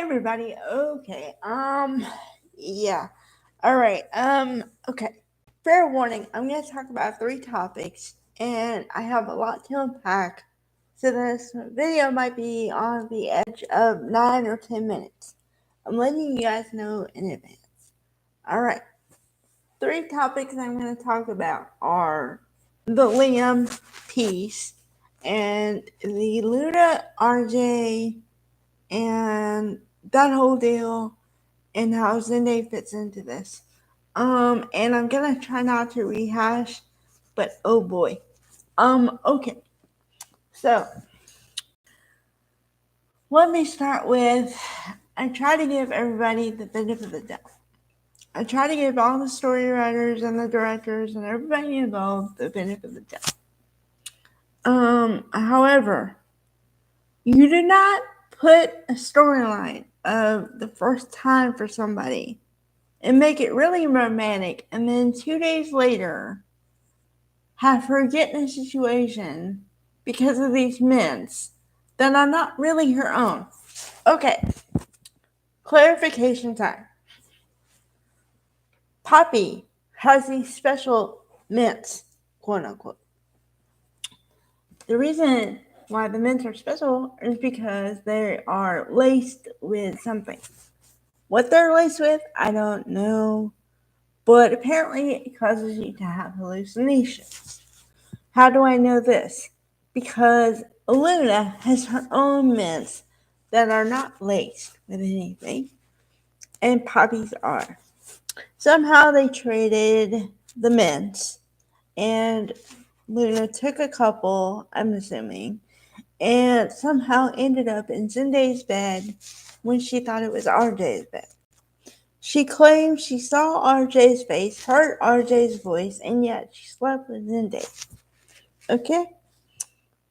everybody. Okay. Yeah. All right. Okay. Fair warning. I'm going to talk about 3 topics, and I have a lot to unpack. So this video might be on the edge of 9 or 10 minutes. I'm letting you guys know in advance. All right. 3 topics I'm going to talk about are the Liam piece and the Luna RJ and that whole deal and how Zende fits into this. And I'm gonna try not to rehash, but oh boy. Okay. So let me start with I try to give everybody the benefit of the doubt. I try to give all the story writers and the directors and everybody involved the benefit of the doubt. However, you do not put a storyline of the first time for somebody and make it really romantic, and then 2 days later have her get in a situation because of these mints that are not really her own. Okay, clarification time. Poppy has these special mints, quote unquote. The reason why the mints are special is because they are laced with something. What they're laced with, I don't know, but apparently it causes you to have hallucinations. How do I know this? Because Luna has her own mints that are not laced with anything, and Poppy's are. Somehow they traded the mints, and Luna took a couple, I'm assuming, and somehow ended up in Zende's bed when she thought it was RJ's bed. She claimed she saw RJ's face, heard RJ's voice, and yet she slept with Zende. Okay?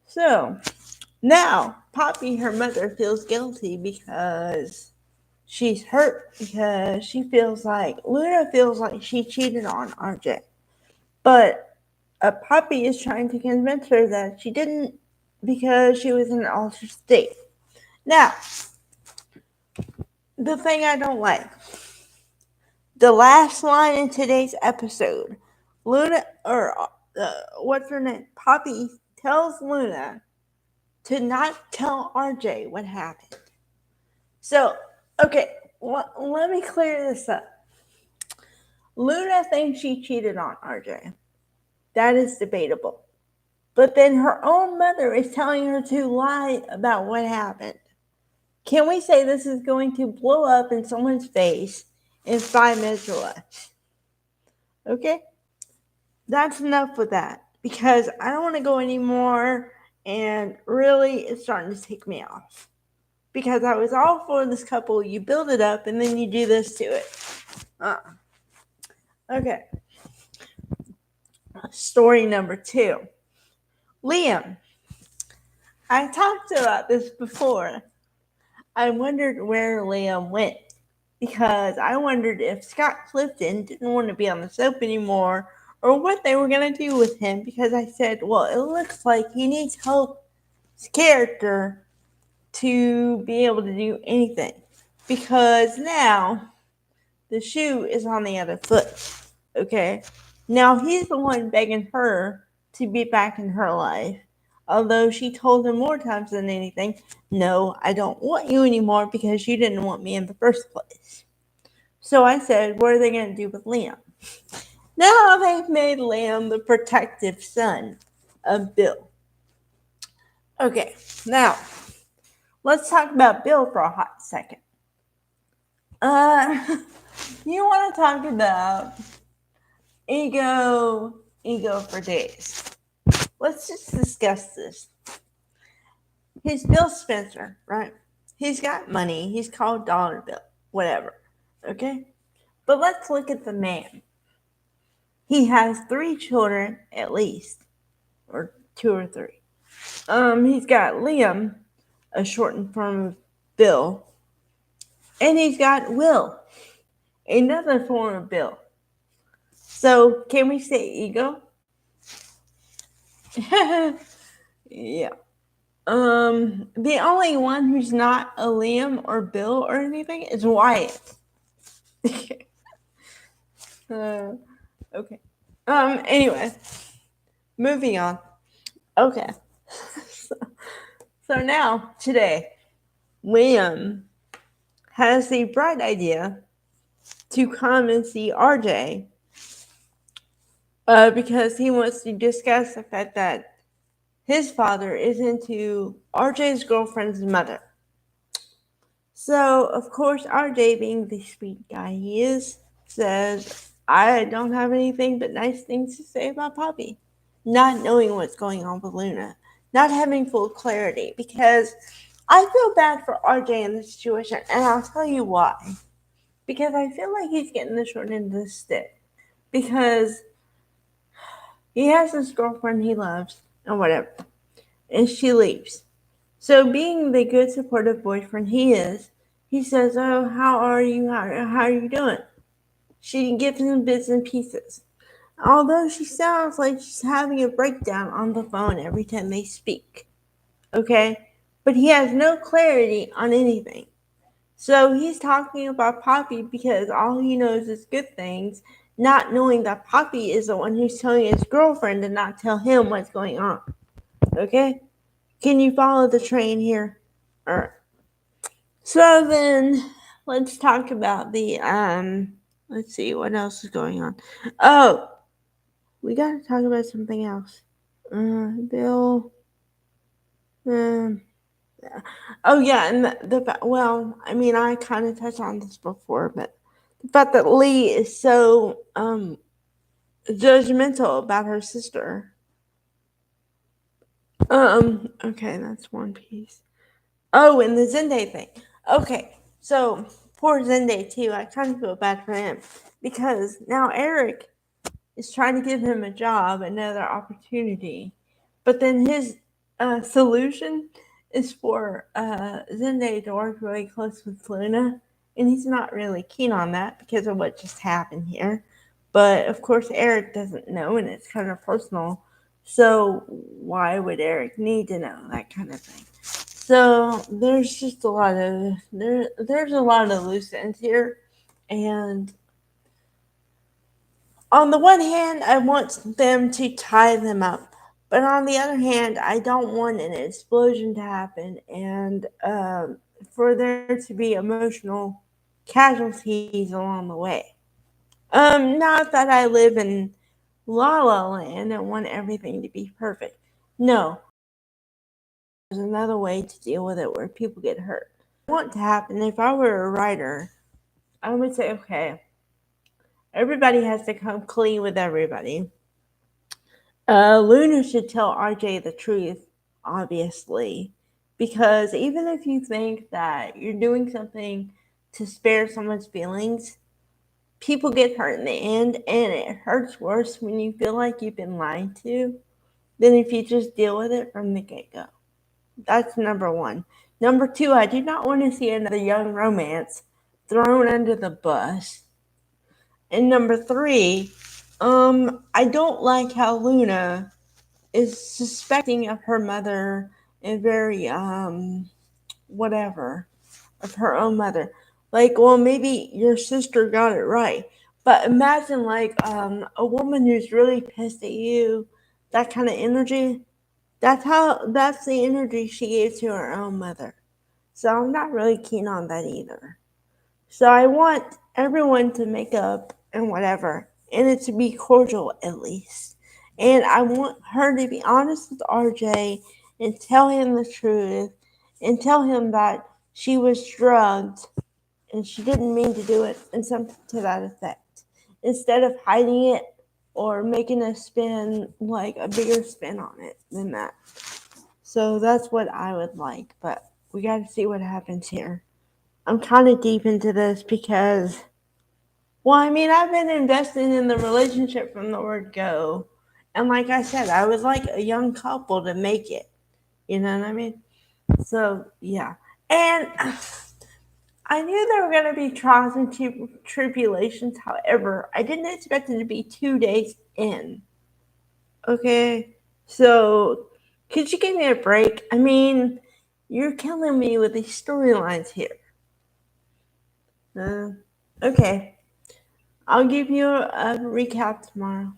So, now Poppy, her mother, feels guilty because she's hurt, because she feels like, Luna feels like she cheated on RJ. But Poppy is trying to convince her that she didn't because she was in an altered state. Now, the thing I don't like, the last line in today's episode, Luna, or what's her name? Poppy tells Luna to not tell RJ what happened. So, okay, let me clear this up. Luna thinks she cheated on RJ. That is debatable. But then her own mother is telling her to lie about what happened. Can we say this is going to blow up in someone's face in 5 minutes or less? Okay? That's enough with that. Because I don't want to go anymore, and really it's starting to take me off. Because I was all for this couple, you build it up, and then you do this to it. Okay. Story number 2. Liam. I talked about this before. I wondered where Liam went. Because I wondered if Scott Clifton didn't want to be on the soap anymore, or what they were going to do with him. Because I said, well, it looks like he needs help, his character, to be able to do anything. Because now the shoe is on the other foot. Okay? Now he's the one begging her to be back in her life. Although she told him more times than anything, no, I don't want you anymore because you didn't want me in the first place. So I said, what are they going to do with Liam? Now they've made Liam the protective son of Bill. Okay, now let's talk about Bill for a hot second. You want to talk about ego for days. Let's just discuss this. He's Bill Spencer, right? He's got money. He's called Dollar Bill, whatever. Okay? But let's look at the man. He has 3 children at least, or 2 or 3. He's got Liam, a shortened form of Bill, and he's got Will, another form of Bill. So, can we say ego? Yeah. The only one who's not a Liam or Bill or anything is Wyatt. uh, okay. Anyway, moving on. Okay. so, so now, today, Liam has the bright idea to come and see RJ because he wants to discuss the fact that his father is into RJ's girlfriend's mother. So, of course, RJ, being the sweet guy he is, says, I don't have anything but nice things to say about Poppy. Not knowing what's going on with Luna. Not having full clarity. Because I feel bad for RJ in this situation, and I'll tell you why. Because I feel like he's getting the short end of the stick. Because he has this girlfriend he loves, and whatever. And she leaves. So, being the good, supportive boyfriend he is, he says, Oh, how are you? How are you doing? She gives him bits and pieces. Although she sounds like she's having a breakdown on the phone every time they speak. Okay? But he has no clarity on anything. So he's talking about Poppy because all he knows is good things, not knowing that Poppy is the one who's telling his girlfriend to not tell him what's going on. Okay? Can you follow the train here? Alright. So then let's talk about the let's see what else is going on. Oh, we gotta talk about something else. Bill. Oh yeah, and well, I mean, I kind of touched on this before, but the fact that Lee is so judgmental about her sister. Okay, that's one piece. Oh, and the Zende thing. Okay, so poor Zende too. I kind of feel bad for him because now Eric is trying to give him a job, another opportunity, but then his solution is for Zende to work really close with Luna, and he's not really keen on that because of what just happened here. But of course, Eric doesn't know, and it's kind of personal. So why would Eric need to know that kind of thing? So there's just a lot of there's a lot of loose ends here, and on the one hand, I want them to tie them up, but on the other hand, I don't want an explosion to happen and for there to be emotional casualties along the way. Not that I live in La La Land and want everything to be perfect. No, there's another way to deal with it where people get hurt. What I want to happen if I were a writer, I would say, okay, everybody has to come clean with everybody. Luna should tell RJ the truth, obviously, because even if you think that you're doing something to spare someone's feelings, people get hurt in the end, and it hurts worse when you feel like you've been lied to than if you just deal with it from the get go. That's number one. Number two, I do not want to see another young romance thrown under the bus. And number three, I don't like how Luna is suspecting of her mother and very whatever of her own mother. Like, well, maybe your sister got it right, but imagine like a woman who's really pissed at you, that kind of energy. That's the energy she gave to her own mother. So I'm not really keen on that either. So I want everyone to make up and whatever, and it to be cordial at least. And I want her to be honest with RJ and tell him the truth and tell him that she was drugged and she didn't mean to do it and something to that effect. Instead of hiding it or making a spin, like a bigger spin on it than that. So that's what I would like, but we got to see what happens here. I'm kind of deep into this because, well, I mean, I've been investing in the relationship from the word go. And like I said, I was like a young couple to make it. You know what I mean? So, yeah. And I knew there were going to be trials and tribulations. However, I didn't expect it to be 2 days in. Okay? So, Could you give me a break? I mean, you're killing me with these storylines here. Okay. I'll give you a recap tomorrow.